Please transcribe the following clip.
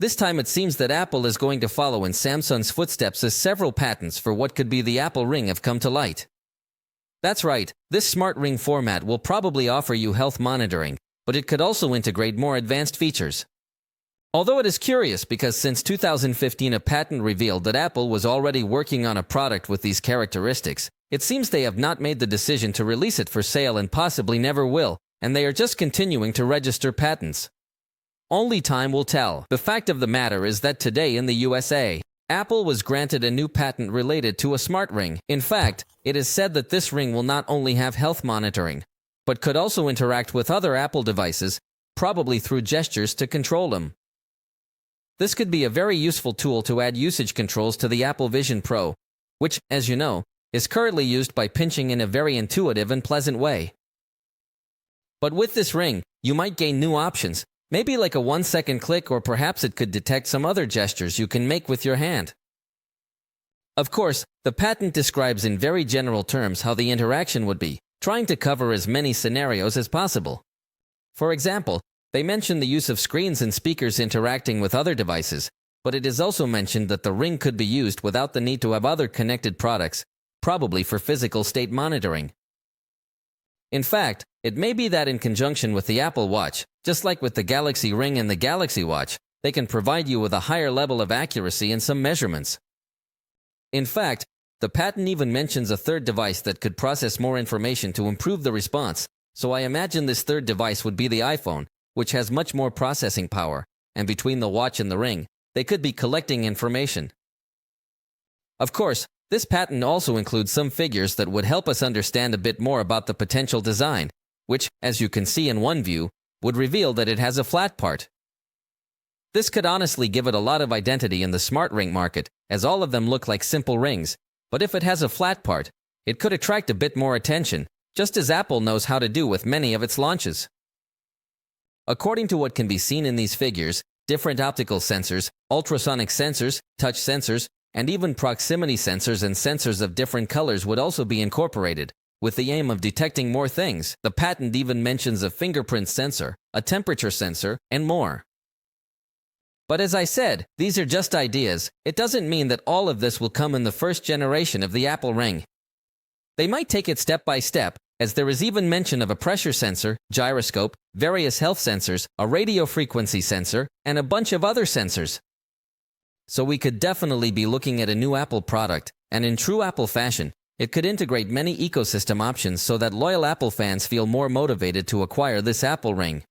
This time it seems that Apple is going to follow in Samsung's footsteps as several patents for what could be the Apple Ring have come to light. That's right, this smart ring format will probably offer you health monitoring, but it could also integrate more advanced features. Although it is curious because since 2015 a patent revealed that Apple was already working on a product with these characteristics, it seems they have not made the decision to release it for sale and possibly never will, and they are just continuing to register patents. Only time will tell. The fact of the matter is that today in the USA, Apple was granted a new patent related to a smart ring. In fact, it is said that this ring will not only have health monitoring, but could also interact with other Apple devices, probably through gestures to control them. This could be a very useful tool to add usage controls to the Apple Vision Pro, which, as you know, is currently used by pinching in a very intuitive and pleasant way. But with this ring, you might gain new options, maybe like a 1-second click, or perhaps it could detect some other gestures you can make with your hand. Of course, the patent describes in very general terms how the interaction would be, trying to cover as many scenarios as possible. For example, they mention the use of screens and speakers interacting with other devices, but it is also mentioned that the ring could be used without the need to have other connected products, probably for physical state monitoring. In fact, it may be that in conjunction with the Apple Watch, just like with the Galaxy Ring and the Galaxy Watch, they can provide you with a higher level of accuracy in some measurements. In fact, the patent even mentions a third device that could process more information to improve the response, so I imagine this third device would be the iPhone, which has much more processing power, and between the watch and the ring, they could be collecting information. Of course, this patent also includes some figures that would help us understand a bit more about the potential design, which, as you can see in one view, would reveal that it has a flat part. This could honestly give it a lot of identity in the smart ring market, as all of them look like simple rings, but if it has a flat part, it could attract a bit more attention, just as Apple knows how to do with many of its launches. According to what can be seen in these figures, different optical sensors, ultrasonic sensors, touch sensors, and even proximity sensors and sensors of different colors would also be incorporated, with the aim of detecting more things. The patent even mentions a fingerprint sensor, a temperature sensor, and more. But as I said, these are just ideas. It doesn't mean that all of this will come in the first generation of the Apple Ring. They might take it step by step, as there is even mention of a pressure sensor, gyroscope, various health sensors, a radio frequency sensor, and a bunch of other sensors. So we could definitely be looking at a new Apple product, and in true Apple fashion, it could integrate many ecosystem options so that loyal Apple fans feel more motivated to acquire this Apple Ring.